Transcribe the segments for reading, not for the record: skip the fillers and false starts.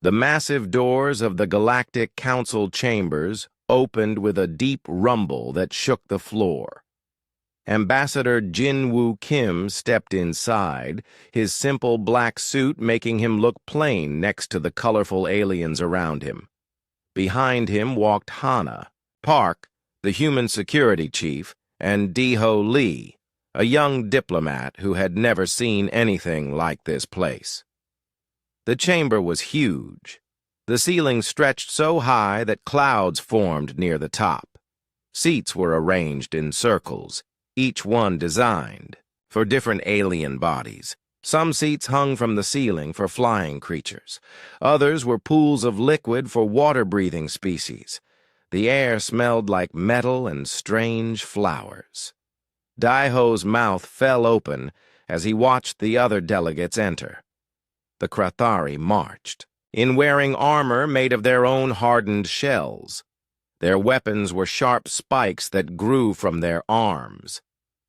The massive doors of the Galactic Council chambers opened with a deep rumble that shook the floor. Ambassador Jin-Woo Kim stepped inside, his simple black suit making him look plain next to the colorful aliens around him. Behind him walked Hana, Park, the human security chief, and Deho Lee, a young diplomat who had never seen anything like this place. The chamber was huge. The ceiling stretched so high that clouds formed near the top. Seats were arranged in circles, each one designed for different alien bodies. Some seats hung from the ceiling for flying creatures. Others were pools of liquid for water-breathing species. The air smelled like metal and strange flowers. Daiho's mouth fell open as he watched the other delegates enter. The Krathari marched, in wearing armor made of their own hardened shells. Their weapons were sharp spikes that grew from their arms.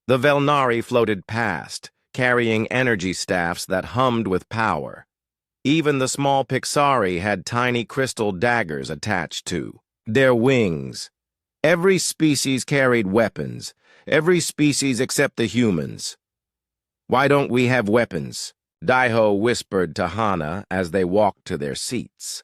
The Velnari floated past, carrying energy staffs that hummed with power. Even the small Pixari had tiny crystal daggers attached to their wings. Every species carried weapons, every species except the humans. "Why don't we have weapons?" Daiho whispered to Hana as they walked to their seats.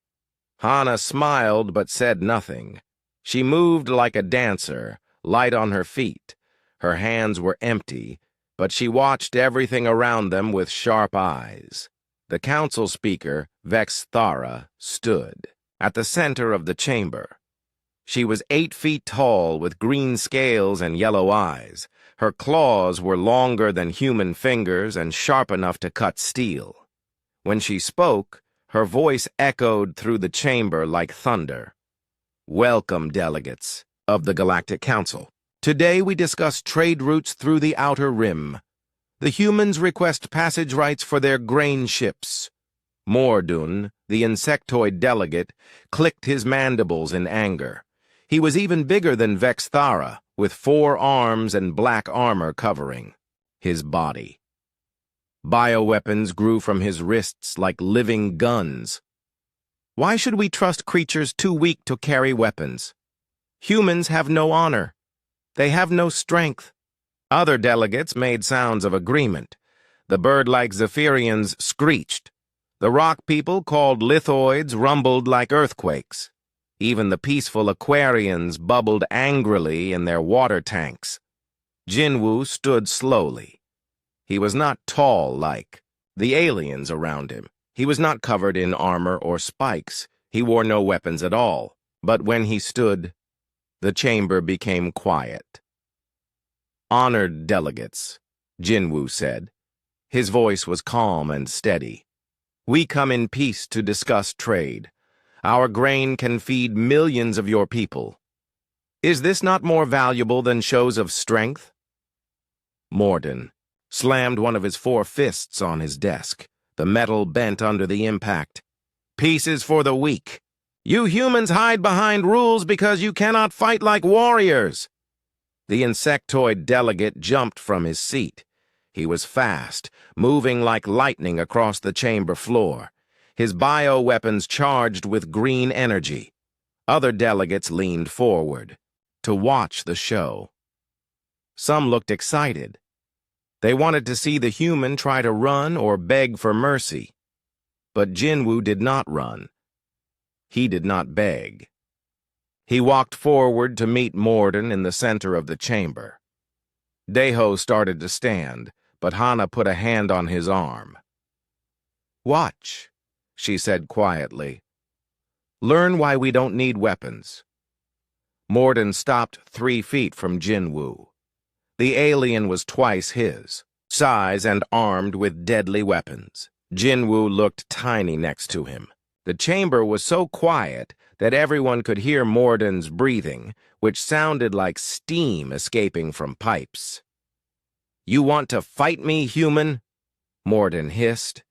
Hana smiled but said nothing. She moved like a dancer, light on her feet. Her hands were empty, but she watched everything around them with sharp eyes. The council speaker, Vex Thara, stood at the center of the chamber. She was 8 feet tall with green scales and yellow eyes. Her claws were longer than human fingers and sharp enough to cut steel. When she spoke, her voice echoed through the chamber like thunder. "Welcome, delegates of the Galactic Council. Today we discuss trade routes through the Outer Rim. The humans request passage rights for their grain ships." Mordun, the insectoid delegate, clicked his mandibles in anger. He was even bigger than Vex Thara, with 4 arms and black armor covering his body. Bioweapons grew from his wrists like living guns. "Why should we trust creatures too weak to carry weapons? Humans have no honor. They have no strength." Other delegates made sounds of agreement. The bird-like Zephyrians screeched. The rock people, called lithoids, rumbled like earthquakes. Even the peaceful Aquarians bubbled angrily in their water tanks. Jinwoo stood slowly. He was not tall like the aliens around him. He was not covered in armor or spikes. He wore no weapons at all. But when he stood, the chamber became quiet. "Honored delegates," Jinwoo said. His voice was calm and steady. "We come in peace to discuss trade. Our grain can feed millions of your people. Is this not more valuable than shows of strength?" Mordun slammed one of his 4 fists on his desk. The metal bent under the impact. "Peace is for the weak. You humans hide behind rules because you cannot fight like warriors." The insectoid delegate jumped from his seat. He was fast, moving like lightning across the chamber floor. His bioweapons charged with green energy. Other delegates leaned forward to watch the show. Some looked excited. They wanted to see the human try to run or beg for mercy. But Jinwoo did not run. He did not beg. He walked forward to meet Mordun in the center of the chamber. Deho started to stand, but Hana put a hand on his arm. "Watch," she said quietly. "Learn why we don't need weapons." Mordun stopped 3 feet from Jinwoo. The alien was twice his size and armed with deadly weapons. Jinwoo looked tiny next to him. The chamber was so quiet that everyone could hear Mordun's breathing, which sounded like steam escaping from pipes. "You want to fight me, human?" Mordun hissed.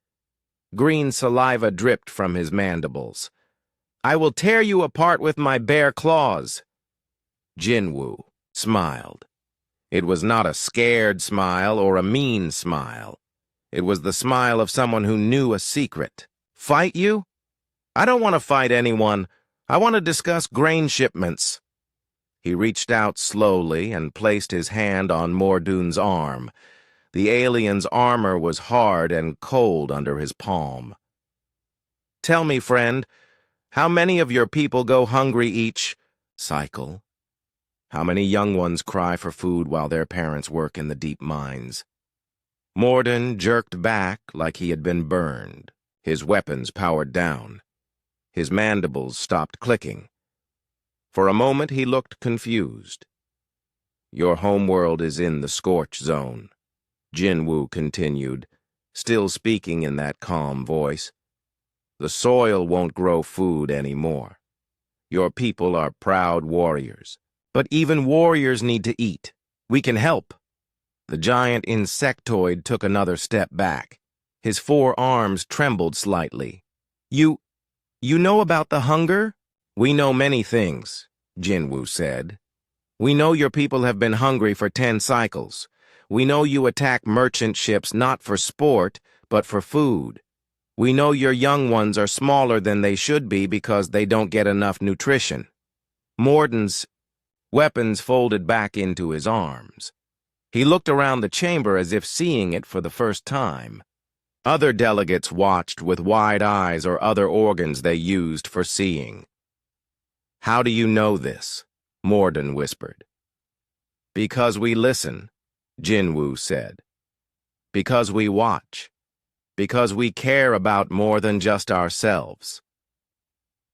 Green saliva dripped from his mandibles. "I will tear you apart with my bare claws." Jinwoo smiled. It was not a scared smile or a mean smile. It was the smile of someone who knew a secret. "Fight you? I don't want to fight anyone. I want to discuss grain shipments. He reached out slowly and placed his hand on Mordoon's arm. The alien's armor was hard and cold under his palm. Tell me, friend, how many of your people go hungry each cycle? How many young ones cry for food while their parents work in the deep mines? Morden jerked back like he had been burned, his weapons powered down. His mandibles stopped clicking. For a moment he looked confused. Your homeworld is in the scorch zone, Jinwoo continued, still speaking in that calm voice. The soil won't grow food anymore. Your people are proud warriors. But even warriors need to eat. We can help. The giant insectoid took another step back. His 4 arms trembled slightly. You know about the hunger? We know many things, Jinwoo said. We know your people have been hungry for 10 cycles. We know you attack merchant ships not for sport, but for food. We know your young ones are smaller than they should be because they don't get enough nutrition. Morden's weapons folded back into his arms. He looked around the chamber as if seeing it for the first time. Other delegates watched with wide eyes or other organs they used for seeing. How do you know this? Morden whispered. Because we listen, Jinwoo said. Because we watch. Because we care about more than just ourselves.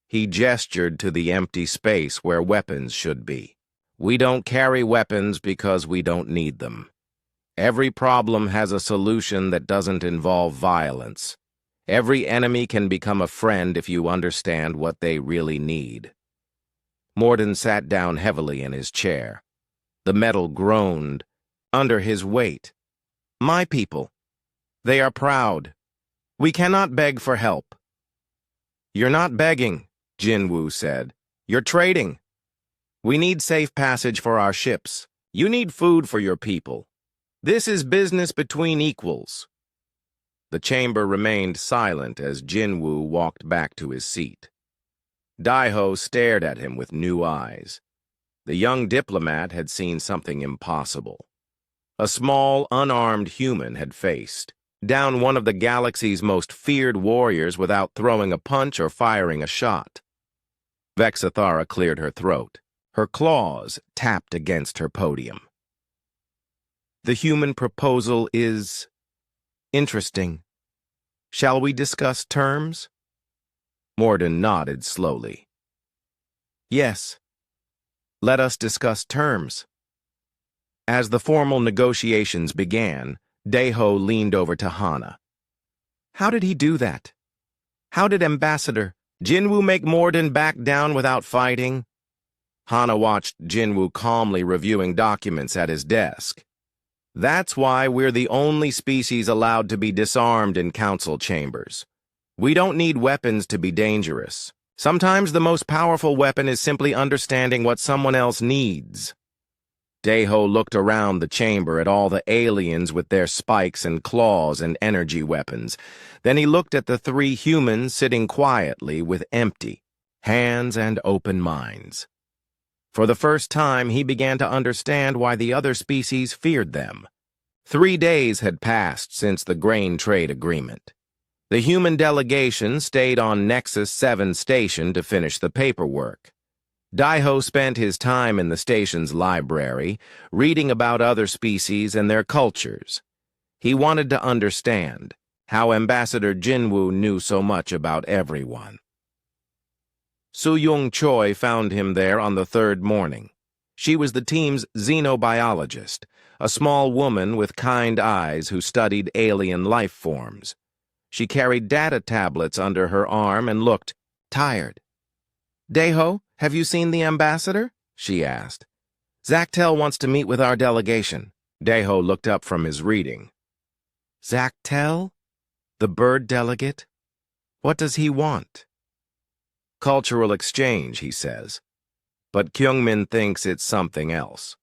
He gestured to the empty space where weapons should be. We don't carry weapons because we don't need them. Every problem has a solution that doesn't involve violence. Every enemy can become a friend if you understand what they really need. Morden sat down heavily in his chair. The metal groaned under his weight. My people. They are proud. We cannot beg for help. You're not begging, Jinwoo said. You're trading. We need safe passage for our ships. You need food for your people. This is business between equals. The chamber remained silent as Jinwoo walked back to his seat. Daiho stared at him with new eyes. The young diplomat had seen something impossible. A small, unarmed human had faced down one of the galaxy's most feared warriors without throwing a punch or firing a shot. Vexathara cleared her throat. Her claws tapped against her podium. The human proposal is interesting. Shall we discuss terms? Morden nodded slowly. Yes. Let us discuss terms. As the formal negotiations began, Daiho leaned over to Hana. How did he do that? How did Ambassador Jinwoo make Morden back down without fighting? Hana watched Jinwoo calmly reviewing documents at his desk. That's why we're the only species allowed to be disarmed in council chambers. We don't need weapons to be dangerous. Sometimes the most powerful weapon is simply understanding what someone else needs. Daiho looked around the chamber at all the aliens with their spikes and claws and energy weapons. Then he looked at the 3 humans sitting quietly with empty hands and open minds. For the first time, he began to understand why the other species feared them. 3 days had passed since the grain trade agreement. The human delegation stayed on Nexus 7 station to finish the paperwork. Daiho spent his time in the station's library, reading about other species and their cultures. He wanted to understand how Ambassador Jinwoo knew so much about everyone. Su-Yung Choi found him there on the 3rd morning. She was the team's xenobiologist, a small woman with kind eyes who studied alien life forms. She carried data tablets under her arm and looked tired. Daiho, have you seen the ambassador? She asked. Zactel wants to meet with our delegation. Daiho looked up from his reading. Zactel? The bird delegate? What does he want? Cultural exchange, he says. But Kyungmin thinks it's something else.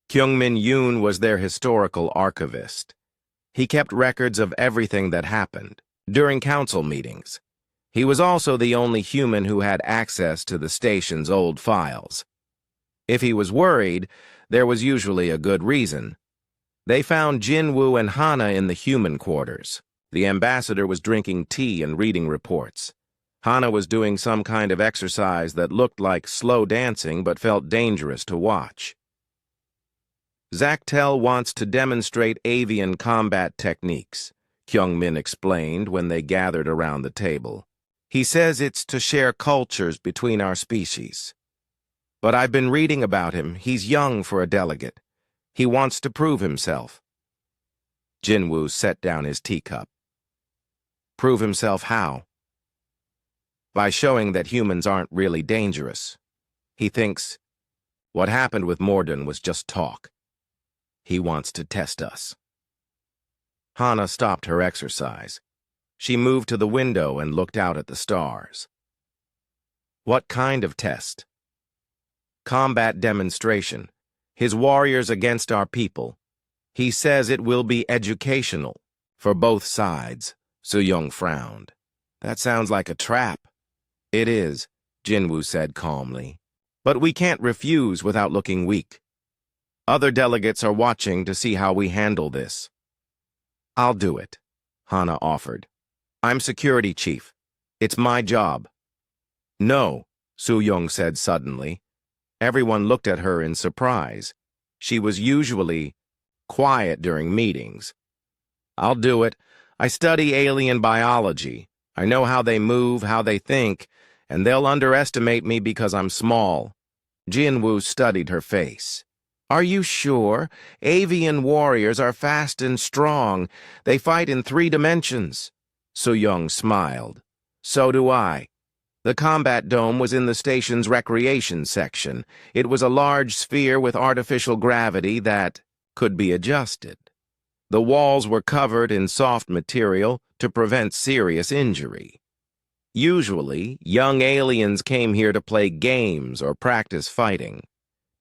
Kyungmin Yoon was their historical archivist. He kept records of everything that happened during council meetings. He was also the only human who had access to the station's old files. If he was worried, there was usually a good reason. They found Jinwoo and Hana in the human quarters. The ambassador was drinking tea and reading reports. Hana was doing some kind of exercise that looked like slow dancing but felt dangerous to watch. Zaktel wants to demonstrate avian combat techniques, Kyungmin explained when they gathered around the table. He says it's to share cultures between our species. But I've been reading about him. He's young for a delegate. He wants to prove himself. Jinwoo set down his teacup. Prove himself how? By showing that humans aren't really dangerous. He thinks what happened with Morden was just talk. He wants to test us. Hana stopped her exercise. She moved to the window and looked out at the stars. What kind of test? Combat demonstration. His warriors against our people. He says it will be educational for both sides. Soo-young frowned. That sounds like a trap. It is, Jinwoo said calmly. But we can't refuse without looking weak. Other delegates are watching to see how we handle this. I'll do it, Hana offered. I'm security chief. It's my job. No, Soo-young said suddenly. Everyone looked at her in surprise. She was usually quiet during meetings. I'll do it. I study alien biology. I know how they move, how they think, and they'll underestimate me because I'm small. Jinwoo studied her face. Are you sure? Avian warriors are fast and strong. They fight in 3 dimensions. Soo-young smiled. So do I. The combat dome was in the station's recreation section. It was a large sphere with artificial gravity that could be adjusted. The walls were covered in soft material to prevent serious injury. Usually, young aliens came here to play games or practice fighting.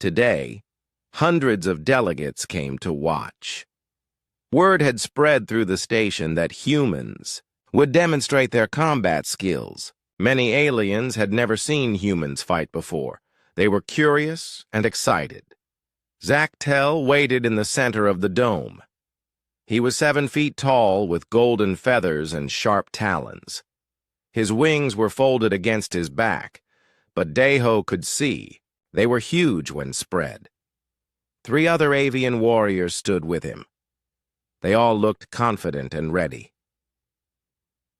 Today, hundreds of delegates came to watch. Word had spread through the station that humans would demonstrate their combat skills. Many aliens had never seen humans fight before. They were curious and excited. Zaktel waited in the center of the dome. He was 7 feet tall with golden feathers and sharp talons. His wings were folded against his back, but Daeho could see they were huge when spread. 3 other avian warriors stood with him. They all looked confident and ready.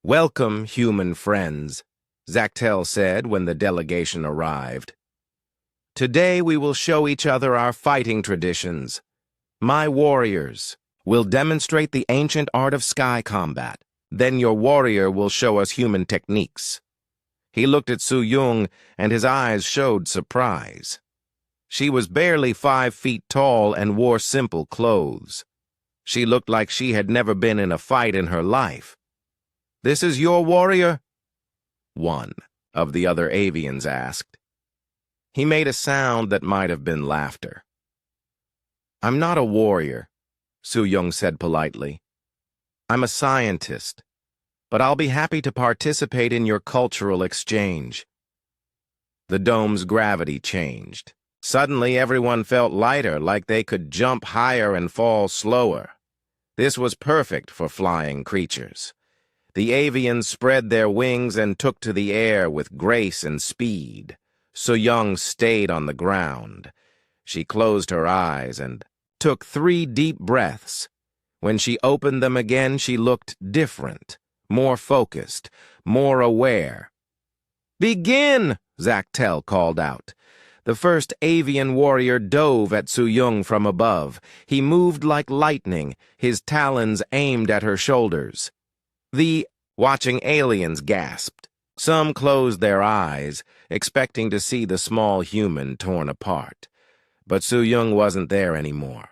Welcome, human friends, Zaktel said when the delegation arrived. Today we will show each other our fighting traditions. My warriors will demonstrate the ancient art of sky combat. Then your warrior will show us human techniques. He looked at Soo-young, and his eyes showed surprise. She was barely 5 feet tall and wore simple clothes. She looked like she had never been in a fight in her life. This is your warrior? One of the other avians asked. He made a sound that might have been laughter. I'm not a warrior, Soo-young said politely. I'm a scientist, but I'll be happy to participate in your cultural exchange. The dome's gravity changed. Suddenly, everyone felt lighter, like they could jump higher and fall slower. This was perfect for flying creatures. The avians spread their wings and took to the air with grace and speed. Soo-young stayed on the ground. She closed her eyes and took 3 deep breaths. When she opened them again, she looked different, more focused, more aware. Begin, Zaktel called out. The first avian warrior dove at Soo-young from above. He moved like lightning, his talons aimed at her shoulders. The watching aliens gasped. Some closed their eyes, expecting to see the small human torn apart. But Soo-young wasn't there anymore.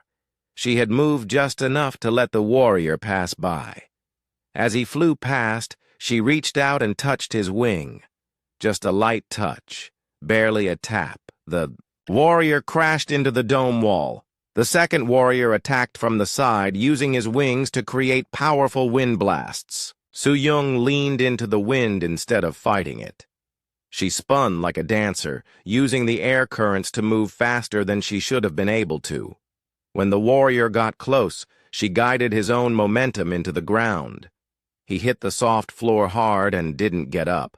She had moved just enough to let the warrior pass by. As he flew past, she reached out and touched his wing. Just a light touch, barely a tap. The warrior crashed into the dome wall. The second warrior attacked from the side, using his wings to create powerful wind blasts. Su-young leaned into the wind instead of fighting it. She spun like a dancer, using the air currents to move faster than she should have been able to. When the warrior got close, she guided his own momentum into the ground. He hit the soft floor hard and didn't get up.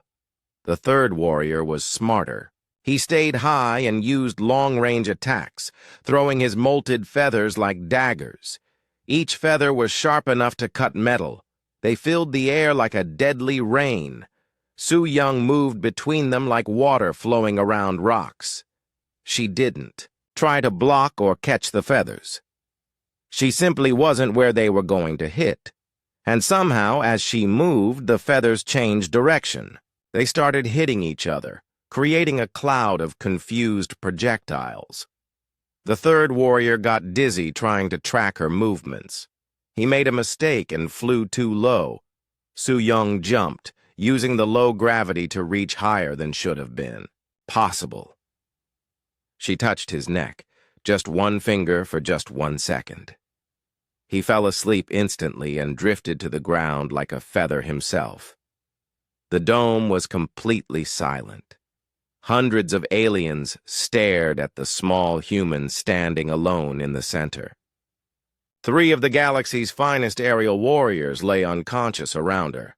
The third warrior was smarter. He stayed high and used long-range attacks, throwing his molted feathers like daggers. Each feather was sharp enough to cut metal. They filled the air like a deadly rain. Su-young moved between them like water flowing around rocks. She didn't try to block or catch the feathers. She simply wasn't where they were going to hit. And somehow, as she moved, the feathers changed direction. They started hitting each other, creating a cloud of confused projectiles. The third warrior got dizzy trying to track her movements. He made a mistake and flew too low. Su-young jumped, using the low gravity to reach higher than should have been possible. She touched his neck, just one finger for just 1 second. He fell asleep instantly and drifted to the ground like a feather himself. The dome was completely silent. Hundreds of aliens stared at the small human standing alone in the center. 3 of the galaxy's finest aerial warriors lay unconscious around her.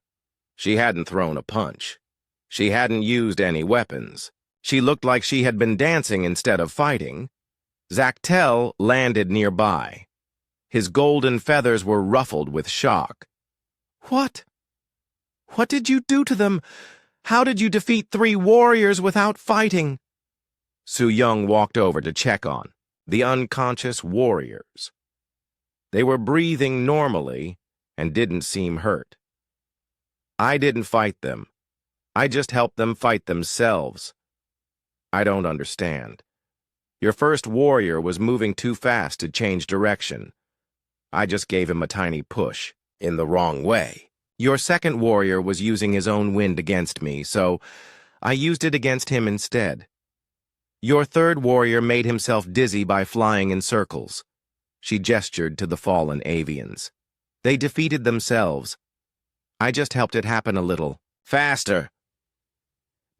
She hadn't thrown a punch. She hadn't used any weapons. She looked like she had been dancing instead of fighting. Zactel landed nearby. His golden feathers were ruffled with shock. "What? What did you do to them? How did you defeat 3 warriors without fighting?" Su-young walked over to check on the unconscious warriors. They were breathing normally and didn't seem hurt. "I didn't fight them. I just helped them fight themselves." "I don't understand. Your first warrior was moving too fast to change direction. I just gave him a tiny push, in the wrong way. Your second warrior was using his own wind against me, so I used it against him instead. Your third warrior made himself dizzy by flying in circles." She gestured to the fallen avians. "They defeated themselves. I just helped it happen a little faster."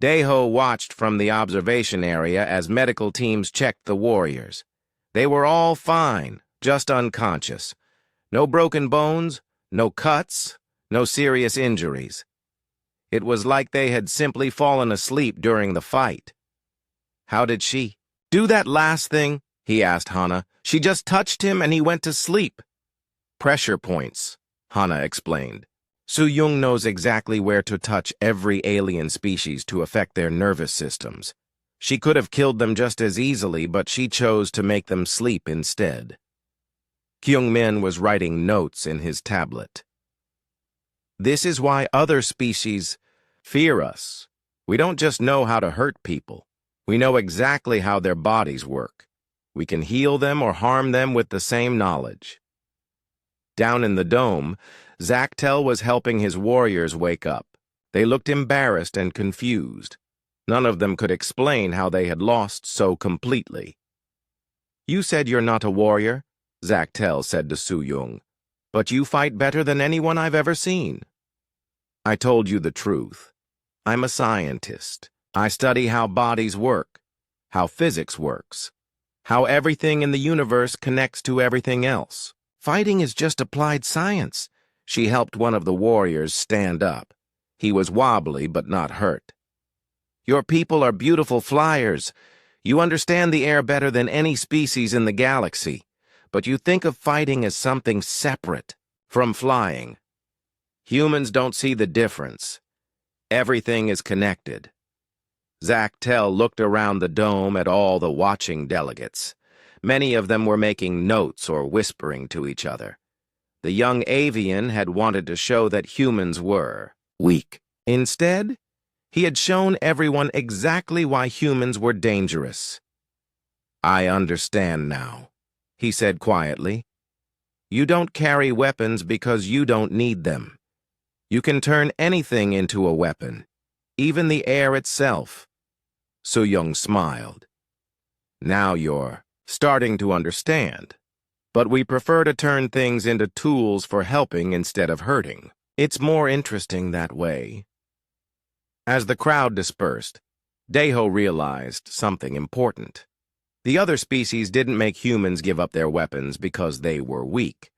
Daeho watched from the observation area as medical teams checked the warriors. They were all fine, just unconscious. No broken bones, no cuts, no serious injuries. It was like they had simply fallen asleep during the fight. "How did she do that last thing?" he asked Hana. "She just touched him and he went to sleep." "Pressure points," Hana explained. Su-young knows exactly where to touch every alien species to affect their nervous systems. She could have killed them just as easily, but she chose to make them sleep instead. Kyung-min was writing notes in his tablet. "This is why other species fear us. We don't just know how to hurt people. We know exactly how their bodies work. We can heal them or harm them with the same knowledge." Down in the dome, Zactel was helping his warriors wake up. They looked embarrassed and confused. None of them could explain how they had lost so completely. "You said you're not a warrior," Zactel said to Su-young, "but you fight better than anyone I've ever seen." "I told you the truth. I'm a scientist. I study how bodies work, how physics works, how everything in the universe connects to everything else. Fighting is just applied science." She helped one of the warriors stand up. He was wobbly but not hurt. "Your people are beautiful flyers. You understand the air better than any species in the galaxy, but you think of fighting as something separate from flying. Humans don't see the difference. Everything is connected." Zactel looked around the dome at all the watching delegates. Many of them were making notes or whispering to each other. The young avian had wanted to show that humans were weak. Instead, he had shown everyone exactly why humans were dangerous. "I understand now," he said quietly. "You don't carry weapons because you don't need them. You can turn anything into a weapon, even the air itself." Su-young smiled. "Now you're starting to understand. But we prefer to turn things into tools for helping instead of hurting." It's more interesting that way. As the crowd dispersed, Deho realized something important. The other species didn't make humans give up their weapons because they were weak.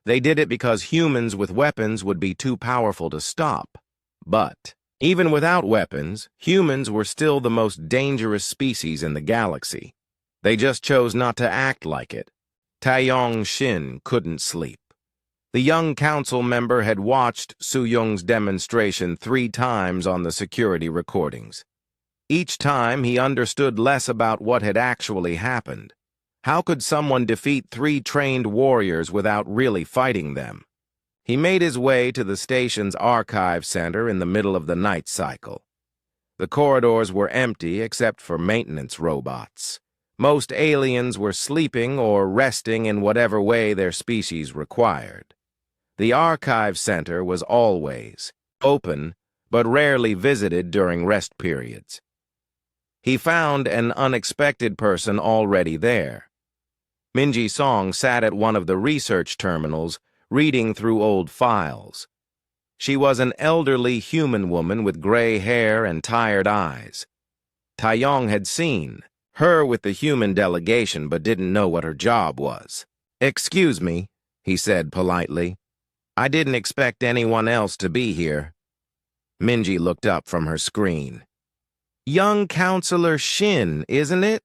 They did it because humans with weapons would be too powerful to stop. But even without weapons, humans were still the most dangerous species in the galaxy. They just chose not to act like it. Taeyong Shin couldn't sleep. The young council member had watched Su-young's demonstration 3 times on the security recordings. Each time he understood less about what had actually happened. How could someone defeat 3 trained warriors without really fighting them? He made his way to the station's archive center in the middle of the night cycle. The corridors were empty except for maintenance robots. Most aliens were sleeping or resting in whatever way their species required. The archive center was always open, but rarely visited during rest periods. He found an unexpected person already there. Minji Song sat at one of the research terminals, reading through old files. She was an elderly human woman with gray hair and tired eyes. Taeyong had seen her with the human delegation but didn't know what her job was. "Excuse me," he said politely. "I didn't expect anyone else to be here." Minji looked up from her screen. "Young Counselor Shin, isn't it?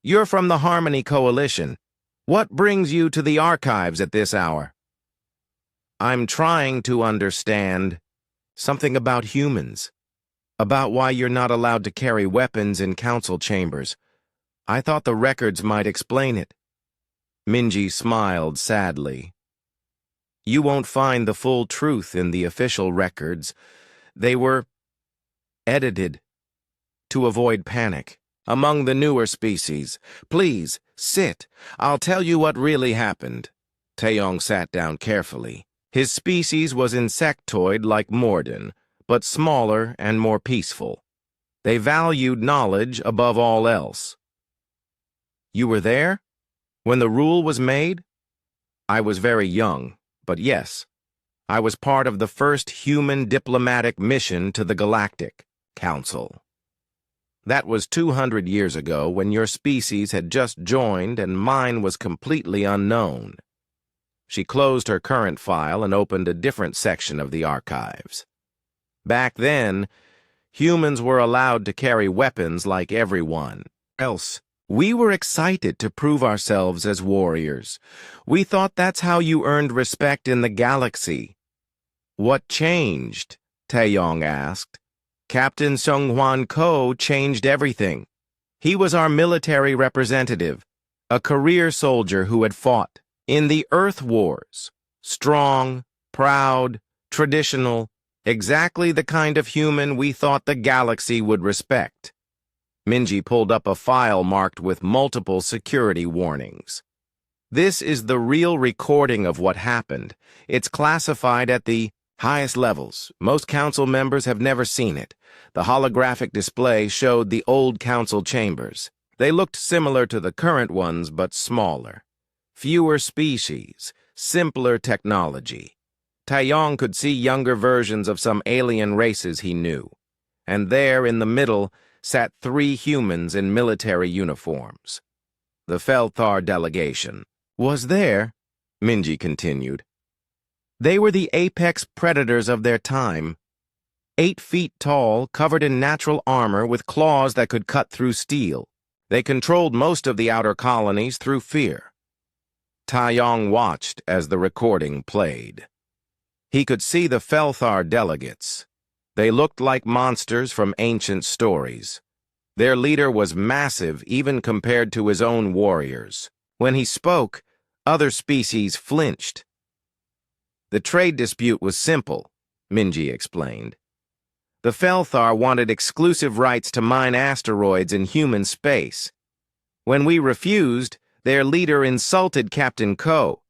You're from the Harmony Coalition. What brings you to the archives at this hour?" "I'm trying to understand something about humans, about why you're not allowed to carry weapons in council chambers. I thought the records might explain it." Minji smiled sadly. "You won't find the full truth in the official records. They were edited to avoid panic among the newer species. Please, sit. I'll tell you what really happened." Taeyong sat down carefully. His species was insectoid like Morden, but smaller and more peaceful. They valued knowledge above all else. "You were there? When the rule was made?" "I was very young, but yes. I was part of the first human diplomatic mission to the Galactic Council. That was 200 years ago when your species had just joined and mine was completely unknown." She closed her current file and opened a different section of the archives. "Back then, humans were allowed to carry weapons like everyone else. We were excited to prove ourselves as warriors. We thought that's how you earned respect in the galaxy." "What changed?" Taeyong asked. "Captain Seonghwan Ko changed everything. He was our military representative, a career soldier who had fought in the Earth Wars. Strong, proud, traditional, exactly the kind of human we thought the galaxy would respect." Minji pulled up a file marked with multiple security warnings. "This is the real recording of what happened. It's classified at the highest levels. Most council members have never seen it. The holographic display showed the old council chambers. They looked similar to the current ones, but smaller. Fewer species, simpler technology. Taeyong could see younger versions of some alien races he knew. And there, in the middle, sat 3 humans in military uniforms. The Felthar delegation was there," Minji continued. "They were the apex predators of their time. 8 feet tall, covered in natural armor with claws that could cut through steel. They controlled most of the outer colonies through fear." Taeyong watched as the recording played. He could see the Felthar delegates. They looked like monsters from ancient stories. Their leader was massive even compared to his own warriors. When he spoke, other species flinched. "The trade dispute was simple," Minji explained. "The Felthar wanted exclusive rights to mine asteroids in human space. When we refused, their leader insulted Captain Ko,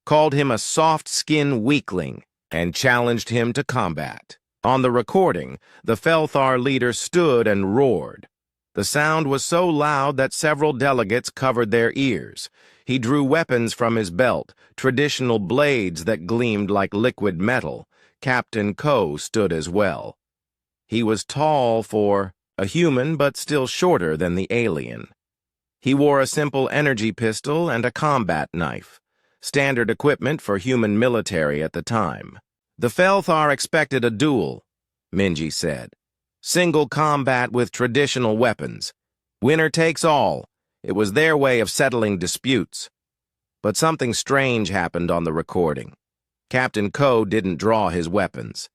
called him a soft-skinned weakling, and challenged him to combat. On the recording, the Felthar leader stood and roared. The sound was so loud that several delegates covered their ears. He drew weapons from his belt, traditional blades that gleamed like liquid metal, Captain Ko stood as well. He was tall for a human, but still shorter than the alien. He wore a simple energy pistol and a combat knife, standard equipment for human military at the time. The Felthar expected a duel, Minji said. Single combat with traditional weapons. Winner takes all. It was their way of settling disputes. But something strange happened on the recording. Captain Ko didn't draw his weapons.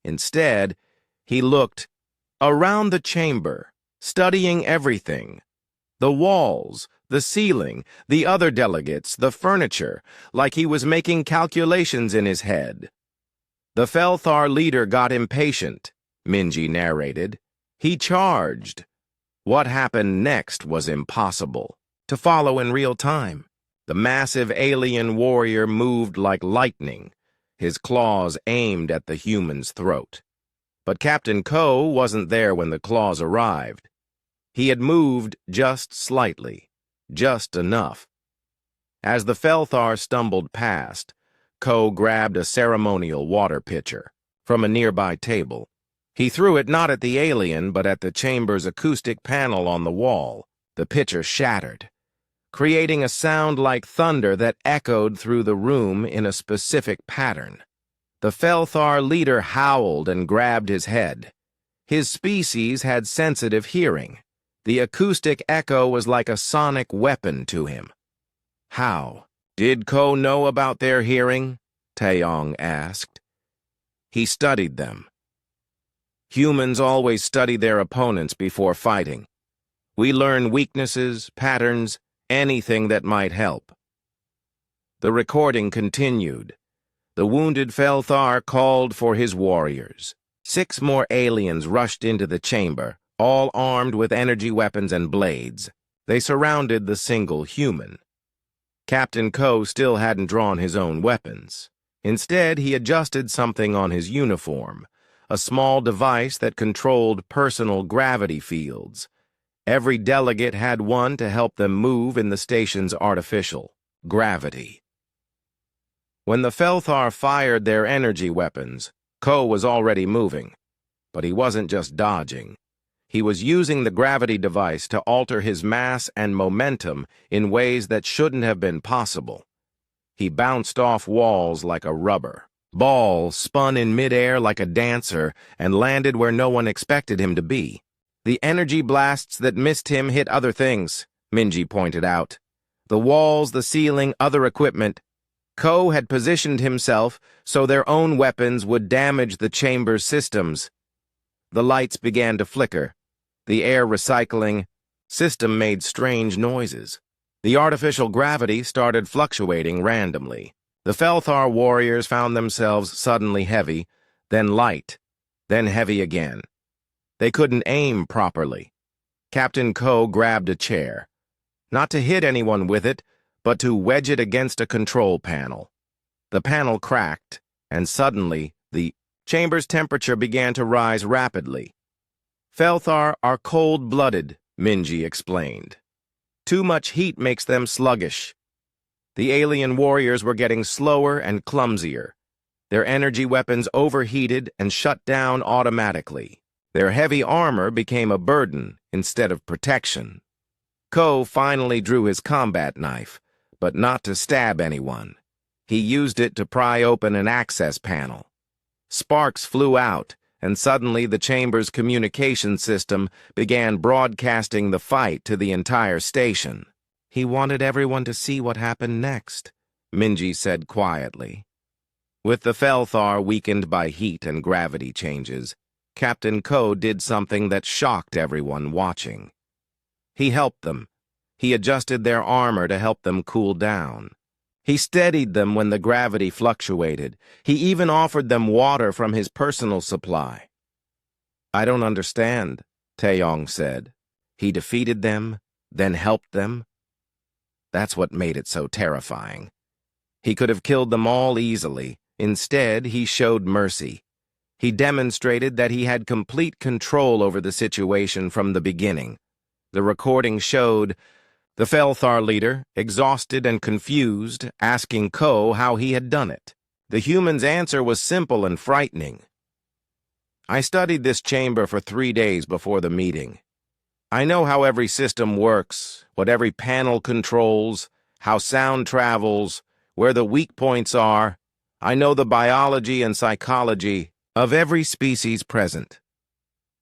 Instead, he looked around the chamber, studying everything. The walls, the ceiling, the other delegates, the furniture, like he was making calculations in his head. The Felthar leader got impatient, Minji narrated. He charged. What happened next was impossible to follow in real time. The massive alien warrior moved like lightning, his claws aimed at the human's throat. But Captain Ko wasn't there when the claws arrived. He had moved just slightly, just enough. As the Felthar stumbled past, Ko grabbed a ceremonial water pitcher from a nearby table. He threw it not at the alien, but at the chamber's acoustic panel on the wall. The pitcher shattered, creating a sound like thunder that echoed through the room in a specific pattern. The Felthar leader howled and grabbed his head. His species had sensitive hearing. The acoustic echo was like a sonic weapon to him. How? Did Ko know about their hearing? Taeyong asked. He studied them. Humans always study their opponents before fighting. We learn weaknesses, patterns, anything that might help. The recording continued. The wounded Felthar called for his warriors. 6 more aliens rushed into the chamber, all armed with energy weapons and blades. They surrounded the single human. Captain Ko still hadn't drawn his own weapons. Instead, he adjusted something on his uniform, a small device that controlled personal gravity fields. Every delegate had one to help them move in the station's artificial gravity. When the Felthar fired their energy weapons, Ko was already moving. But he wasn't just dodging. He was using the gravity device to alter his mass and momentum in ways that shouldn't have been possible. He bounced off walls like a rubber ball, spun in midair like a dancer, and landed where no one expected him to be. The energy blasts that missed him hit other things, Minji pointed out. The walls, the ceiling, other equipment. Ko had positioned himself so their own weapons would damage the chamber's systems. The lights began to flicker. The air recycling system made strange noises. The artificial gravity started fluctuating randomly. The Felthar warriors found themselves suddenly heavy, then light, then heavy again. They couldn't aim properly. Captain Ko grabbed a chair, not to hit anyone with it, but to wedge it against a control panel. The panel cracked, and suddenly the chamber's temperature began to rise rapidly. Felthar are cold-blooded, Minji explained. Too much heat makes them sluggish. The alien warriors were getting slower and clumsier. Their energy weapons overheated and shut down automatically. Their heavy armor became a burden instead of protection. Ko finally drew his combat knife, but not to stab anyone. He used it to pry open an access panel. Sparks flew out, and suddenly the chamber's communication system began broadcasting the fight to the entire station. He wanted everyone to see what happened next, Minji said quietly. With the Felthar weakened by heat and gravity changes, Captain Ko did something that shocked everyone watching. He helped them. He adjusted their armor to help them cool down. He steadied them when the gravity fluctuated. He even offered them water from his personal supply. I don't understand, Taeyong said. He defeated them, then helped them. That's what made it so terrifying. He could have killed them all easily. Instead, he showed mercy. He demonstrated that he had complete control over the situation from the beginning. The recording showed the Felthar leader, exhausted and confused, asking Ko how he had done it. The human's answer was simple and frightening. I studied this chamber for 3 days before the meeting. I know how every system works, what every panel controls, how sound travels, where the weak points are. I know the biology and psychology of every species present.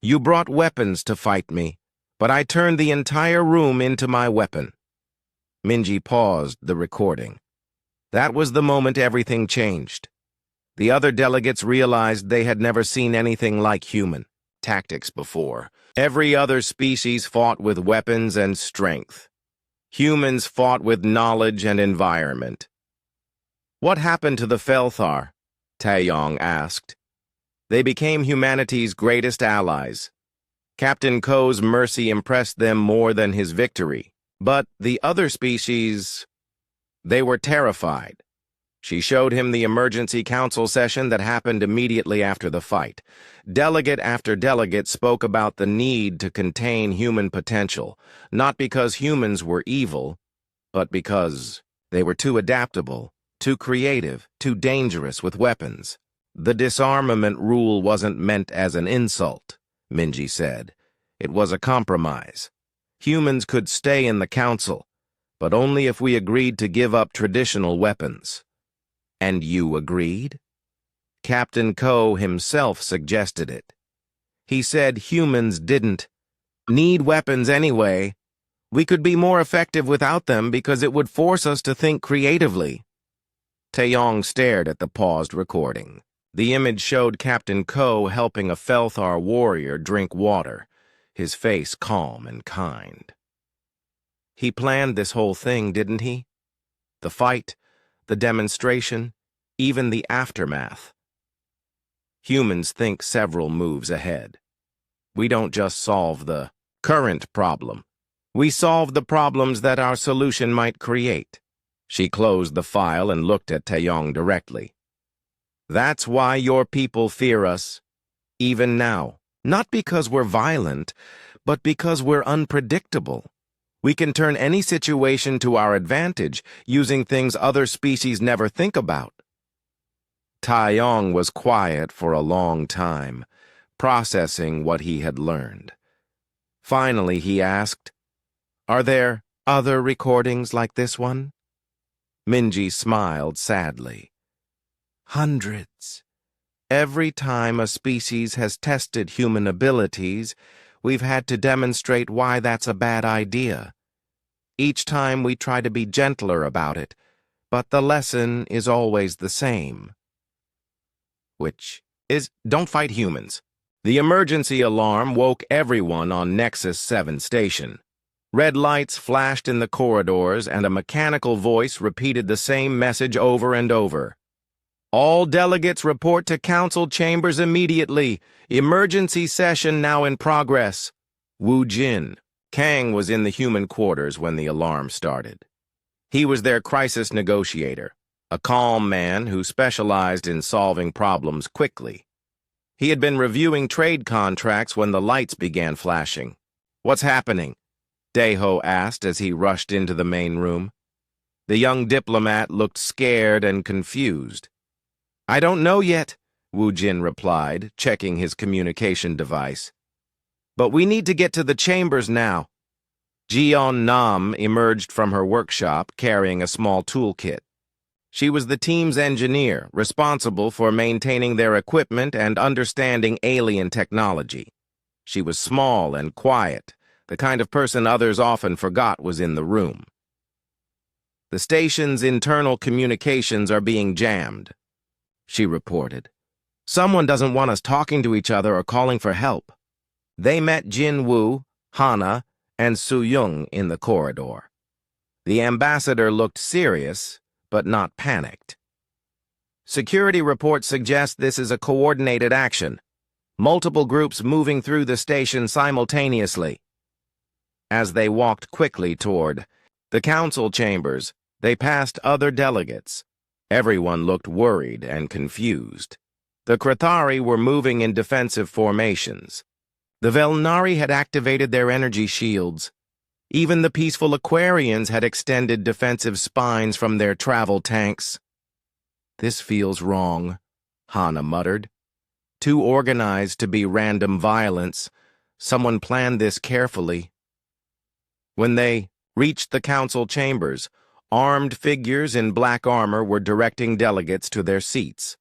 You brought weapons to fight me, but I turned the entire room into my weapon. Minji paused the recording. That was the moment everything changed. The other delegates realized they had never seen anything like human tactics before. Every other species fought with weapons and strength. Humans fought with knowledge and environment. What happened to the Felthar? Taeyong asked. They became humanity's greatest allies. Captain Ko's mercy impressed them more than his victory. But the other species, they were terrified. She showed him the emergency council session that happened immediately after the fight. Delegate after delegate spoke about the need to contain human potential, not because humans were evil, but because they were too adaptable, too creative, too dangerous with weapons. The disarmament rule wasn't meant as an insult, Minji said. It was a compromise. Humans could stay in the council, but only if we agreed to give up traditional weapons. And you agreed? Captain Ko himself suggested it. He said humans didn't need weapons anyway. We could be more effective without them because it would force us to think creatively. Taeyong stared at the paused recording. The image showed Captain Ko helping a Felthar warrior drink water, his face calm and kind. He planned this whole thing, didn't he? The fight, the demonstration, even the aftermath. Humans think several moves ahead. We don't just solve the current problem. We solve the problems that our solution might create. She closed the file and looked at Taeyong directly. That's why your people fear us, even now. Not because we're violent, but because we're unpredictable. We can turn any situation to our advantage, using things other species never think about. Taeyong was quiet for a long time, processing what he had learned. Finally, he asked, "Are there other recordings like this one?" Minji smiled sadly. "Hundreds. Every time a species has tested human abilities, we've had to demonstrate why that's a bad idea. Each time we try to be gentler about it, but the lesson is always the same. Which is, don't fight humans." The emergency alarm woke everyone on Nexus 7 station. Red lights flashed in the corridors, and a mechanical voice repeated the same message over and over. "All delegates report to council chambers immediately. Emergency session now in progress." Wu Jin. Kang was in the human quarters when the alarm started. He was their crisis negotiator, a calm man who specialized in solving problems quickly. He had been reviewing trade contracts when the lights began flashing. "What's happening?" Daeho asked as he rushed into the main room. The young diplomat looked scared and confused. "I don't know yet," Wu Jin replied, checking his communication device. "But we need to get to the chambers now." Jeon Nam emerged from her workshop carrying a small toolkit. She was the team's engineer, responsible for maintaining their equipment and understanding alien technology. She was small and quiet, the kind of person others often forgot was in the room. "The station's internal communications are being jammed," she reported. "Someone doesn't want us talking to each other or calling for help." They met Jin Woo, Hana, and Su Yung in the corridor. The ambassador looked serious, but not panicked. "Security reports suggest this is a coordinated action. Multiple groups moving through the station simultaneously." As they walked quickly toward the council chambers, they passed other delegates. Everyone looked worried and confused. The Krathari were moving in defensive formations. The Velnari had activated their energy shields. Even the peaceful Aquarians had extended defensive spines from their travel tanks. This feels wrong, Hana muttered. Too organized to be random violence. Someone planned this carefully. When they reached the council chambers, armed figures in black armor were directing delegates to their seats.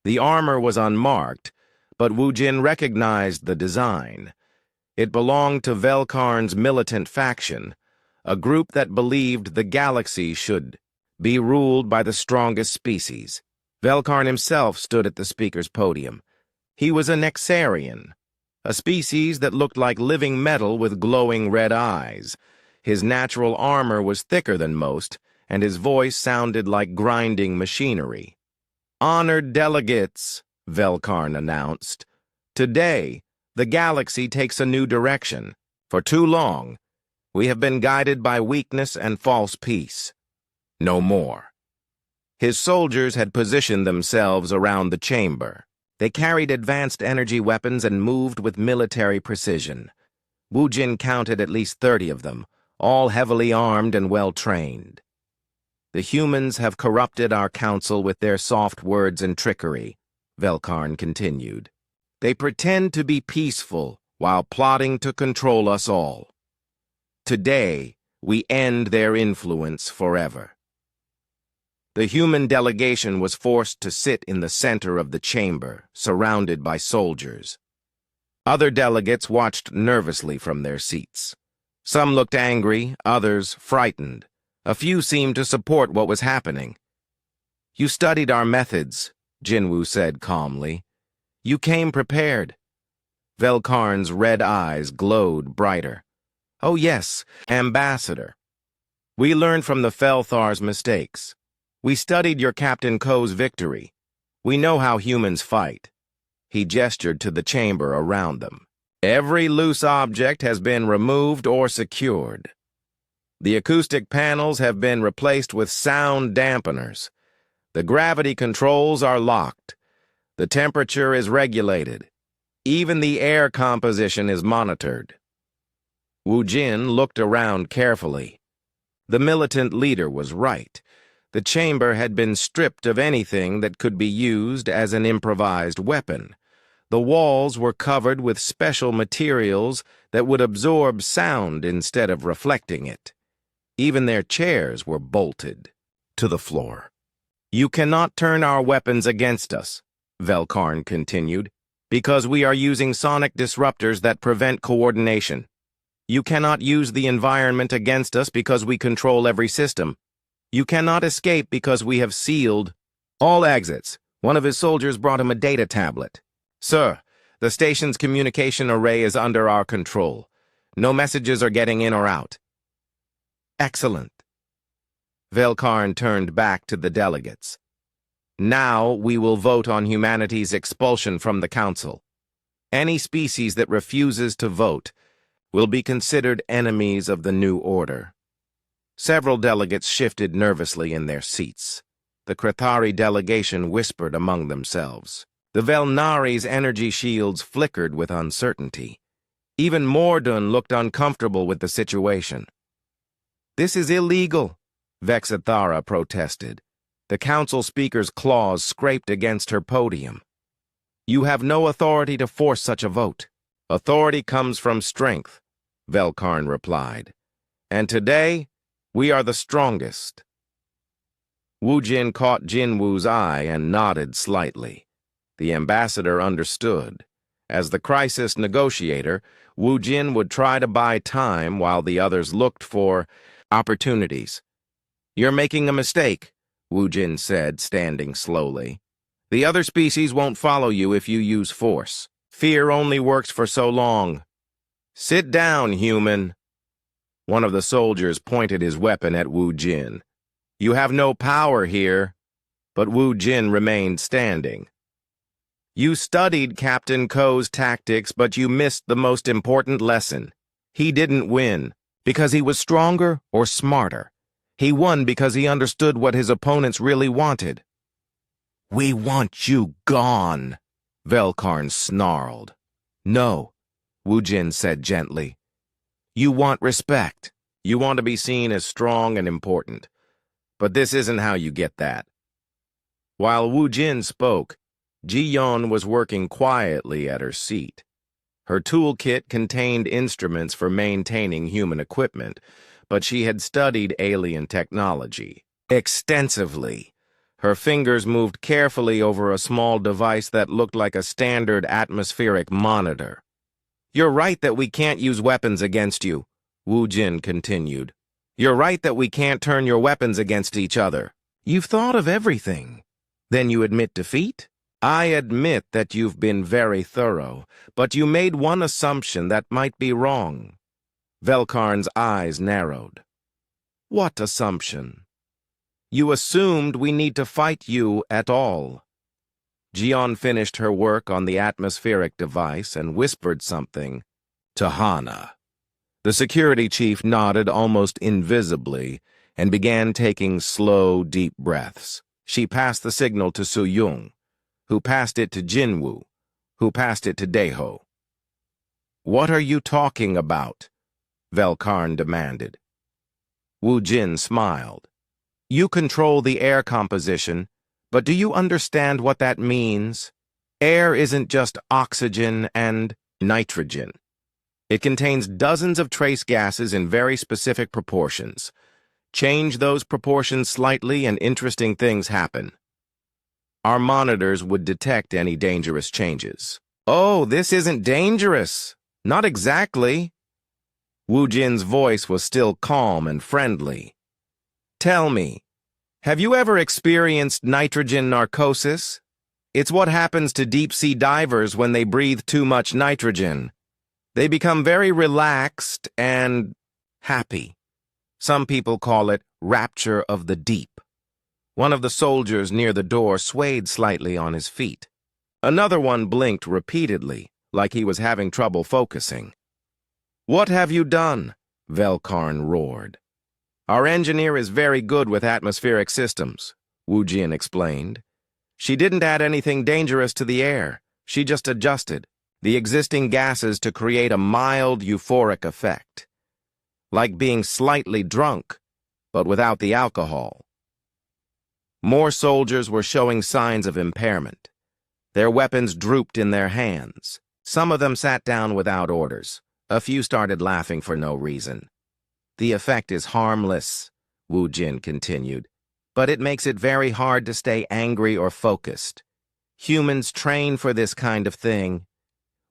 The armor was unmarked, but Wu Jin recognized the design. It belonged to Velkarn's militant faction, a group that believed the galaxy should be ruled by the strongest species. Velkarn himself stood at the speaker's podium. He was a Nexarian, a species that looked like living metal with glowing red eyes. His natural armor was thicker than most, and his voice sounded like grinding machinery. "Honored delegates," Velkarn announced. "Today, the galaxy takes a new direction. For too long, we have been guided by weakness and false peace. No more." His soldiers had positioned themselves around the chamber. They carried advanced energy weapons and moved with military precision. Wu Jin counted at least 30 of them, all heavily armed and well-trained. "The humans have corrupted our council with their soft words and trickery," Velkarn continued. "They pretend to be peaceful while plotting to control us all. Today, we end their influence forever." The human delegation was forced to sit in the center of the chamber, surrounded by soldiers. Other delegates watched nervously from their seats. Some looked angry, others frightened. A few seemed to support what was happening. "You studied our methods," Jinwu said calmly. "You came prepared." Velkarn's red eyes glowed brighter. "Oh yes, Ambassador. We learned from the Felthar's mistakes. We studied your Captain Ko's victory. We know how humans fight." He gestured to the chamber around them. "Every loose object has been removed or secured. The acoustic panels have been replaced with sound dampeners. The gravity controls are locked. The temperature is regulated. Even the air composition is monitored." Wu Jin looked around carefully. The militant leader was right. The chamber had been stripped of anything that could be used as an improvised weapon. The walls were covered with special materials that would absorb sound instead of reflecting it. Even their chairs were bolted to the floor. "You cannot turn our weapons against us," Velkarn continued, "because we are using sonic disruptors that prevent coordination. You cannot use the environment against us because we control every system. You cannot escape because we have sealed all exits." One of his soldiers brought him a data tablet. "Sir, the station's communication array is under our control. No messages are getting in or out." "Excellent." Velkarn turned back to the delegates. "Now we will vote on humanity's expulsion from the Council. Any species that refuses to vote will be considered enemies of the new order." Several delegates shifted nervously in their seats. The Krithari delegation whispered among themselves. The Velnari's energy shields flickered with uncertainty. Even Mordun looked uncomfortable with the situation. "This is illegal," Vexathara protested. The council speaker's claws scraped against her podium. "You have no authority to force such a vote." "Authority comes from strength," Velkarn replied. "And today, we are the strongest." Wu Jin caught Jinwu's eye and nodded slightly. The ambassador understood. As the crisis negotiator, Wu Jin would try to buy time while the others looked for opportunities. "You're making a mistake," Wu Jin said, standing slowly. "The other species won't follow you if you use force. Fear only works for so long. Sit down, human." One of the soldiers pointed his weapon at Wu Jin. "You have no power here." But Wu Jin remained standing. "You studied Captain Ko's tactics, but you missed the most important lesson. He didn't win because he was stronger or smarter. He won because he understood what his opponents really wanted." "We want you gone," Velkarn snarled. "No," Wu Jin said gently. "You want respect. You want to be seen as strong and important. But this isn't how you get that." While Wu Jin spoke, Ji-yeon was working quietly at her seat. Her toolkit contained instruments for maintaining human equipment, but she had studied alien technology extensively. Her fingers moved carefully over a small device that looked like a standard atmospheric monitor. "You're right that we can't use weapons against you," Wu Jin continued. "You're right that we can't turn your weapons against each other. You've thought of everything. Then you admit defeat?" "I admit that you've been very thorough, but you made one assumption that might be wrong." Velkarn's eyes narrowed. "What assumption?" "You assumed we need to fight you at all." Ji-yeon finished her work on the atmospheric device and whispered something to Hana. The security chief nodded almost invisibly and began taking slow, deep breaths. She passed the signal to Su-young, who passed it to Jinwoo, who passed it to Daeho. "What are you talking about?" Velkarn demanded. Wu Jin smiled. "You control the air composition, but do you understand what that means? Air isn't just oxygen and nitrogen. It contains dozens of trace gases in very specific proportions. Change those proportions slightly and interesting things happen. Our monitors would detect any dangerous changes." "Oh, this isn't dangerous. Not exactly." Wu Jin's voice was still calm and friendly. "Tell me, have you ever experienced nitrogen narcosis? It's what happens to deep-sea divers when they breathe too much nitrogen. They become very relaxed and happy. Some people call it rapture of the deep." One of the soldiers near the door swayed slightly on his feet. Another one blinked repeatedly, like he was having trouble focusing. "What have you done?" Velkarn roared. "Our engineer is very good with atmospheric systems," Wu Jin explained. "She didn't add anything dangerous to the air. She just adjusted the existing gases to create a mild euphoric effect. Like being slightly drunk, but without the alcohol." More soldiers were showing signs of impairment. Their weapons drooped in their hands. Some of them sat down without orders. A few started laughing for no reason. "The effect is harmless," Wu Jin continued, "but it makes it very hard to stay angry or focused. Humans train for this kind of thing.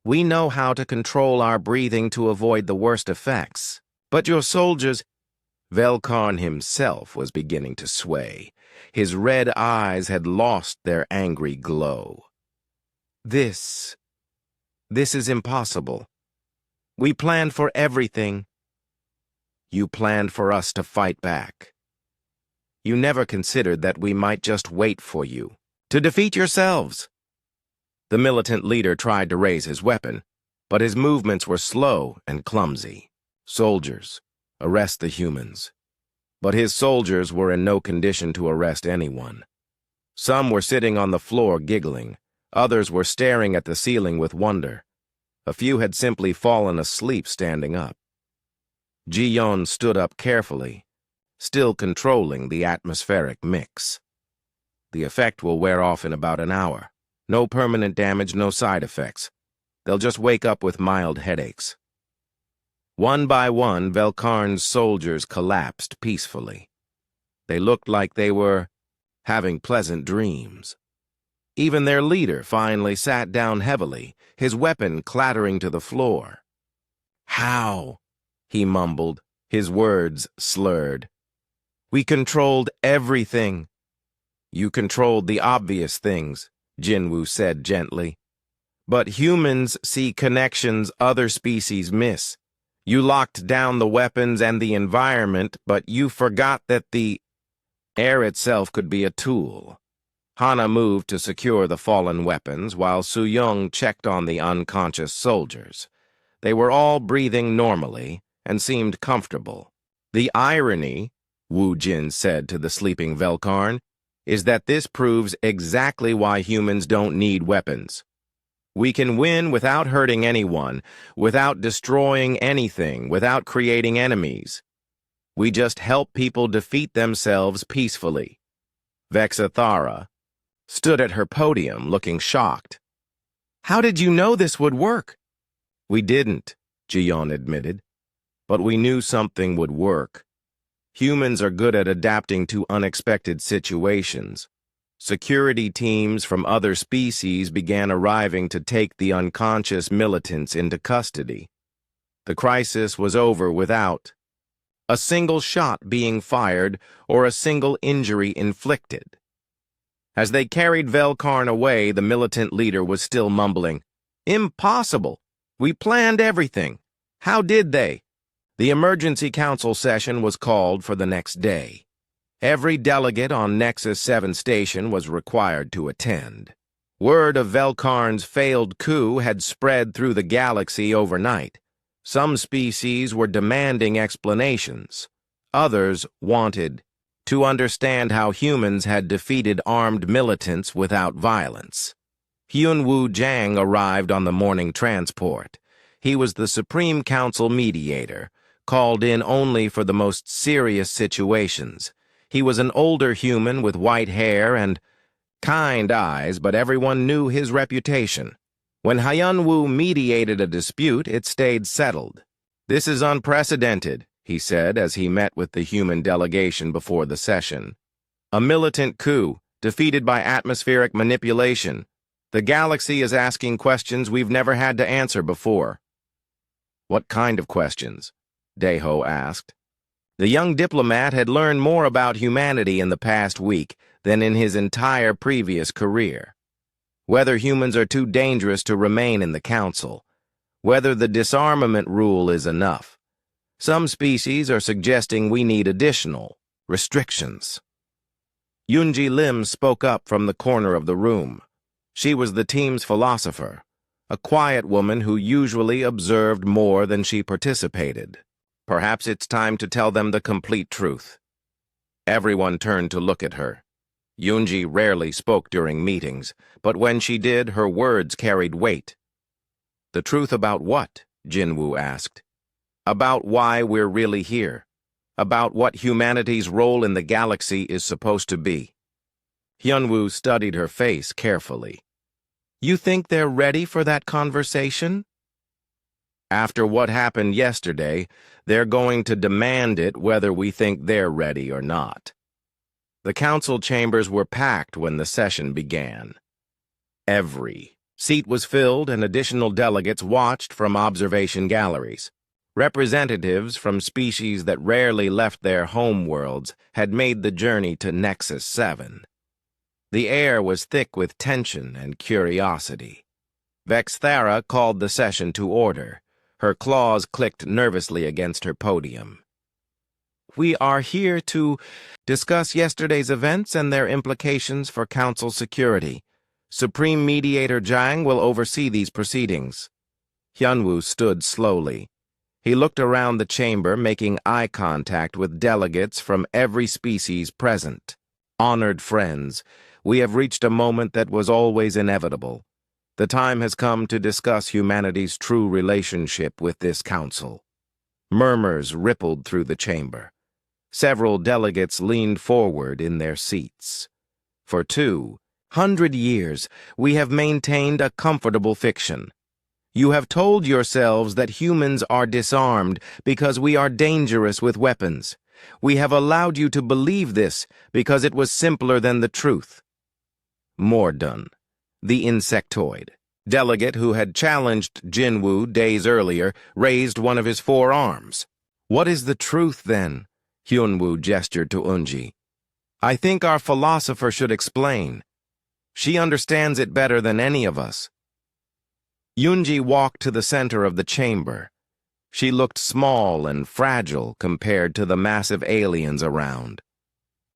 We know how to control our breathing to avoid the worst effects. But your soldiers—" Velkarn himself was beginning to sway. His red eyes had lost their angry glow. This is impossible. We planned for everything. You planned for us to fight back. You never considered that we might just wait for you, to defeat yourselves." The militant leader tried to raise his weapon, but his movements were slow and clumsy. "Soldiers, arrest the humans." But his soldiers were in no condition to arrest anyone. Some were sitting on the floor giggling. Others were staring at the ceiling with wonder. A few had simply fallen asleep standing up. Ji-yeon stood up carefully, still controlling the atmospheric mix. "The effect will wear off in about an hour. No permanent damage, no side effects. They'll just wake up with mild headaches." One by one, Velkarn's soldiers collapsed peacefully. They looked like they were having pleasant dreams. Even their leader finally sat down heavily, his weapon clattering to the floor. "How?" he mumbled, his words slurred. "We controlled everything." "You controlled the obvious things," Jinwoo said gently. "But humans see connections other species miss. You locked down the weapons and the environment, but you forgot that the air itself could be a tool." Hana moved to secure the fallen weapons, while Su-young checked on the unconscious soldiers. They were all breathing normally and seemed comfortable. "The irony," Wu Jin said to the sleeping Velkarn, "is that this proves exactly why humans don't need weapons. We can win without hurting anyone, without destroying anything, without creating enemies. We just help people defeat themselves peacefully." Vexathara, stood at her podium looking shocked. "How did you know this would work?" "We didn't," Jiyeon admitted. "But we knew something would work. Humans are good at adapting to unexpected situations. Security teams from other species began arriving to take the unconscious militants into custody. The crisis was over without a single shot being fired or a single injury inflicted. As they carried Velkarn away, the militant leader was still mumbling, "Impossible! We planned everything. How did they?" The emergency council session was called for the next day. Every delegate on Nexus 7 station was required to attend. Word of Velkarn's failed coup had spread through the galaxy overnight. Some species were demanding explanations. Others wanted to understand how humans had defeated armed militants without violence. Hyunwoo Jang arrived on the morning transport. He was the Supreme Council mediator, called in only for the most serious situations. He was an older human with white hair and kind eyes, but everyone knew his reputation. When Hyunwoo mediated a dispute, it stayed settled. "This is unprecedented," he said as he met with the human delegation before the session. "A militant coup, defeated by atmospheric manipulation. The galaxy is asking questions we've never had to answer before." "What kind of questions?" Daeho asked. The young diplomat had learned more about humanity in the past week than in his entire previous career. Whether humans are too dangerous to remain in the council. Whether the disarmament rule is enough. Some species are suggesting we need additional restrictions. Yoonji Lim spoke up from the corner of the room. She was the team's philosopher, a quiet woman who usually observed more than she participated. Perhaps it's time to tell them the complete truth. Everyone turned to look at her. Yoonji rarely spoke during meetings, but when she did, her words carried weight. "The truth about what?" Jinwoo asked. "About why we're really here. About what humanity's role in the galaxy is supposed to be." Hyunwoo studied her face carefully. "You think they're ready for that conversation?" "After what happened yesterday, they're going to demand it whether we think they're ready or not." The council chambers were packed when the session began. Every seat was filled and additional delegates watched from observation galleries. Representatives from species that rarely left their homeworlds had made the journey to Nexus 7. The air was thick with tension and curiosity. Vexthara called the session to order. Her claws clicked nervously against her podium. "We are here to discuss yesterday's events and their implications for Council security. Supreme Mediator Jang will oversee these proceedings." Hyunwoo stood slowly. He looked around the chamber, making eye contact with delegates from every species present. "Honored friends, we have reached a moment that was always inevitable. The time has come to discuss humanity's true relationship with this council." Murmurs rippled through the chamber. Several delegates leaned forward in their seats. For 200 years, we have maintained a comfortable fiction. You have told yourselves that humans are disarmed because we are dangerous with weapons. We have allowed you to believe this because it was simpler than the truth. Mordun, the insectoid, delegate who had challenged Jinwoo days earlier, raised one of his forearms. "What is the truth, then?" Hyunwoo gestured to Eunji. "I think our philosopher should explain. She understands it better than any of us." Yoonji walked to the center of the chamber. She looked small and fragile compared to the massive aliens around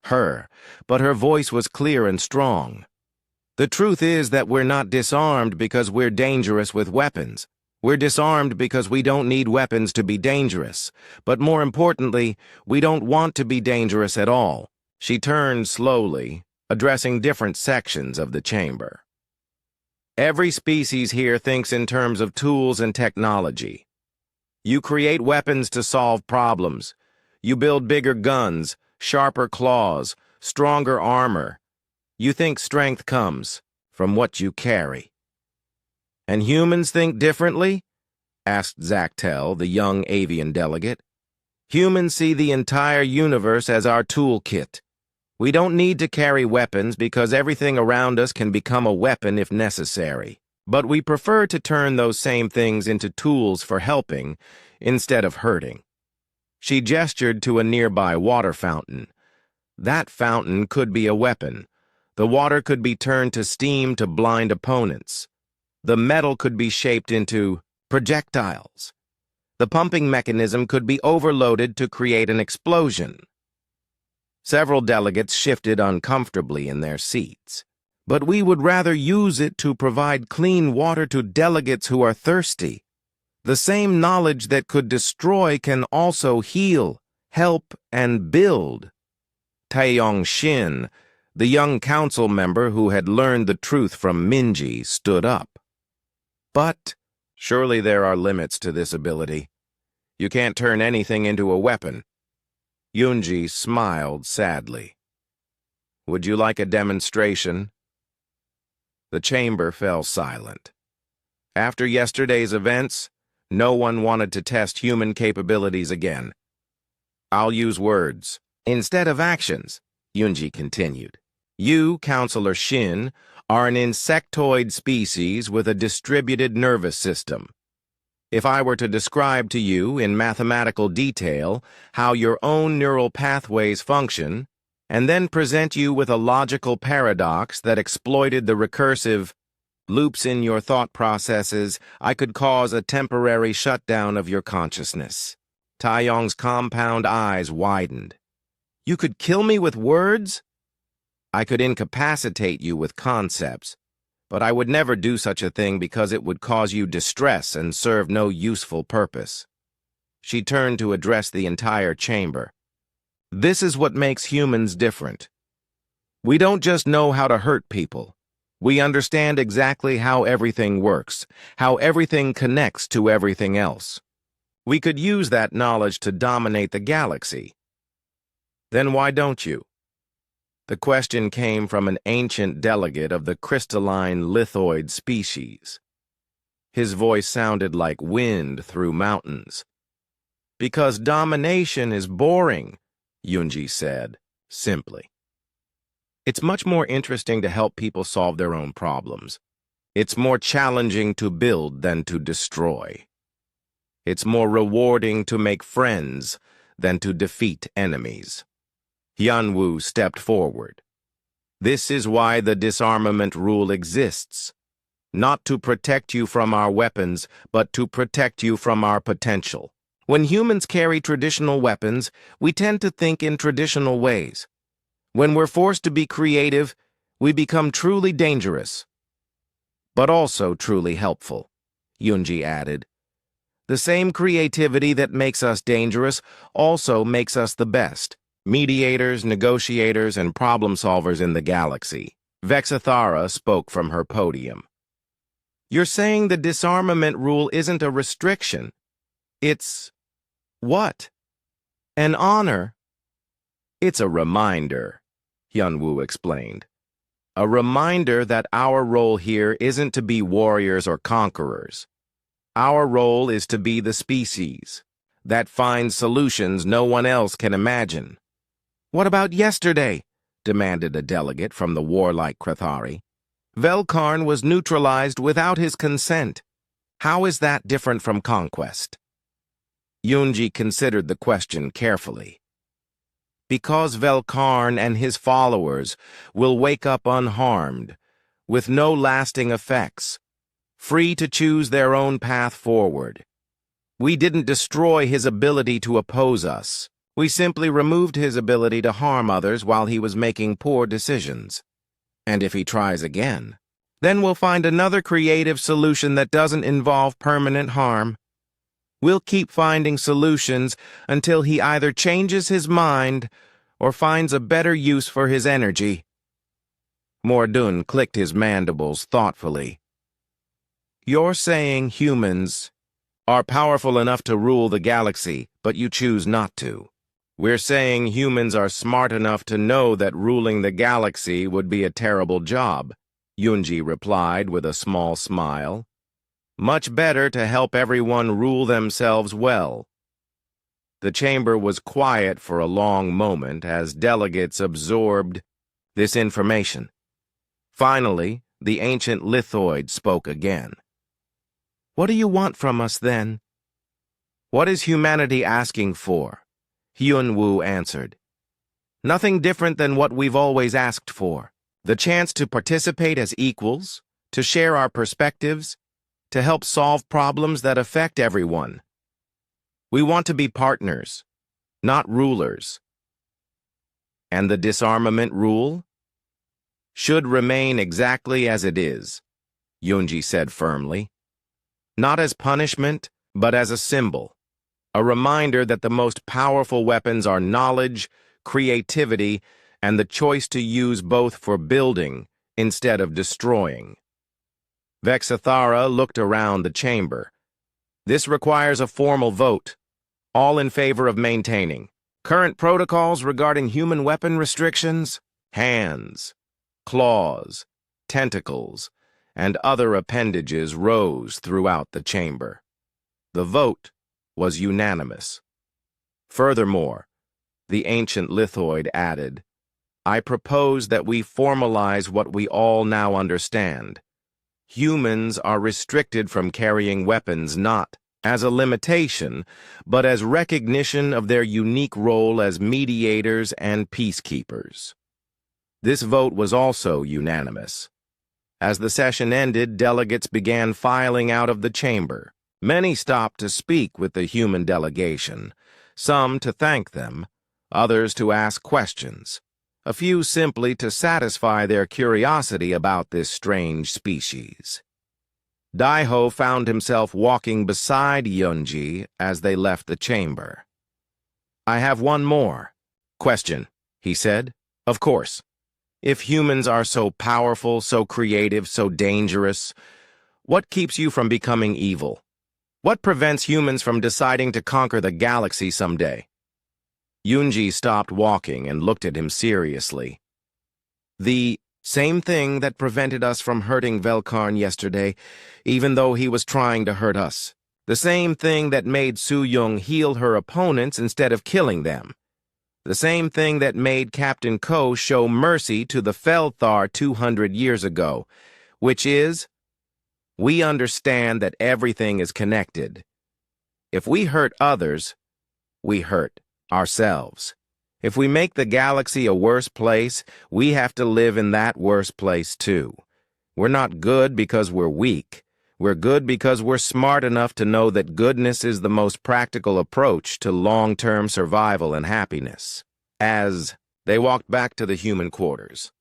her, but her voice was clear and strong. "The truth is that we're not disarmed because we're dangerous with weapons. We're disarmed because we don't need weapons to be dangerous. But more importantly, we don't want to be dangerous at all." She turned slowly, addressing different sections of the chamber. "Every species here thinks in terms of tools and technology. You create weapons to solve problems. You build bigger guns, sharper claws, stronger armor. You think strength comes from what you carry. And humans think differently? Asked Zactel, the young avian delegate. Humans see the entire universe as our toolkit. We don't need to carry weapons because everything around us can become a weapon if necessary. But we prefer to turn those same things into tools for helping instead of hurting. She gestured to a nearby water fountain. That fountain could be a weapon. The water could be turned to steam to blind opponents. The metal could be shaped into projectiles. The pumping mechanism could be overloaded to create an explosion. Several delegates shifted uncomfortably in their seats. But we would rather use it to provide clean water to delegates who are thirsty. The same knowledge that could destroy can also heal, help, and build. Taeyong Shin, the young council member who had learned the truth from Minji, stood up. But surely there are limits to this ability. You can't turn anything into a weapon. Yunji smiled sadly. Would you like a demonstration? The chamber fell silent. After yesterday's events, no one wanted to test human capabilities again. I'll use words instead of actions, Yunji continued. You, Counselor Shin, are an insectoid species with a distributed nervous system. If I were to describe to you in mathematical detail how your own neural pathways function, and then present you with a logical paradox that exploited the recursive loops in your thought processes, I could cause a temporary shutdown of your consciousness. Taeyong's compound eyes widened. You could kill me with words? I could incapacitate you with concepts, but I would never do such a thing because it would cause you distress and serve no useful purpose. She turned to address the entire chamber. This is what makes humans different. We don't just know how to hurt people. We understand exactly how everything works, how everything connects to everything else. We could use that knowledge to dominate the galaxy. Then why don't you? The question came from an ancient delegate of the crystalline lithoid species. His voice sounded like wind through mountains. Because domination is boring, Yunji said, simply. It's much more interesting to help people solve their own problems. It's more challenging to build than to destroy. It's more rewarding to make friends than to defeat enemies. Hyunwoo stepped forward. This is why the disarmament rule exists. Not to protect you from our weapons, but to protect you from our potential. When humans carry traditional weapons, we tend to think in traditional ways. When we're forced to be creative, we become truly dangerous. But also truly helpful, Yunji added. The same creativity that makes us dangerous also makes us the best. Mediators, negotiators, and problem-solvers in the galaxy. Vexathara spoke from her podium. You're saying the disarmament rule isn't a restriction. It's... what? An honor. It's a reminder, Hyunwoo explained. A reminder that our role here isn't to be warriors or conquerors. Our role is to be the species that finds solutions no one else can imagine. What about yesterday? Demanded a delegate from the warlike Krathari. Velkarn was neutralized without his consent. How is that different from conquest? Yunji considered the question carefully. Because Velkarn and his followers will wake up unharmed, with no lasting effects, free to choose their own path forward. We didn't destroy his ability to oppose us. We simply removed his ability to harm others while he was making poor decisions. And if he tries again, then we'll find another creative solution that doesn't involve permanent harm. We'll keep finding solutions until he either changes his mind or finds a better use for his energy. Mordun clicked his mandibles thoughtfully. You're saying humans are powerful enough to rule the galaxy, but you choose not to. We're saying humans are smart enough to know that ruling the galaxy would be a terrible job, Yunji replied with a small smile. Much better to help everyone rule themselves well. The chamber was quiet for a long moment as delegates absorbed this information. Finally, the ancient lithoid spoke again. What do you want from us, then? What is humanity asking for? Hyun-woo answered. Nothing different than what we've always asked for. The chance to participate as equals, to share our perspectives, to help solve problems that affect everyone. We want to be partners, not rulers. And the disarmament rule? Should remain exactly as it is, Yunji said firmly. Not as punishment, but as a symbol. A reminder that the most powerful weapons are knowledge, creativity, and the choice to use both for building instead of destroying. Vexathara looked around the chamber. This requires a formal vote. All in favor of maintaining current protocols regarding human weapon restrictions, hands, claws, tentacles, and other appendages rose throughout the chamber. The vote was unanimous. Furthermore, the ancient lithoid added, I propose that we formalize what we all now understand. Humans are restricted from carrying weapons not as a limitation, but as recognition of their unique role as mediators and peacekeepers. This vote was also unanimous. As the session ended, delegates began filing out of the chamber. Many stopped to speak with the human delegation, some to thank them, others to ask questions, a few simply to satisfy their curiosity about this strange species. Daiho found himself walking beside Yunji as they left the chamber. I have one more question, he said. Of course. If humans are so powerful, so creative, so dangerous, what keeps you from becoming evil? What prevents humans from deciding to conquer the galaxy someday? Yunji stopped walking and looked at him seriously. The same thing that prevented us from hurting Velkarn yesterday, even though he was trying to hurt us. The same thing that made Su-Yung heal her opponents instead of killing them. The same thing that made Captain Ko show mercy to the Felthar 200 years ago, which is, we understand that everything is connected. If we hurt others, we hurt ourselves. If we make the galaxy a worse place, we have to live in that worse place too. We're not good because we're weak. We're good because we're smart enough to know that goodness is the most practical approach to long-term survival and happiness. As they walked back to the human quarters,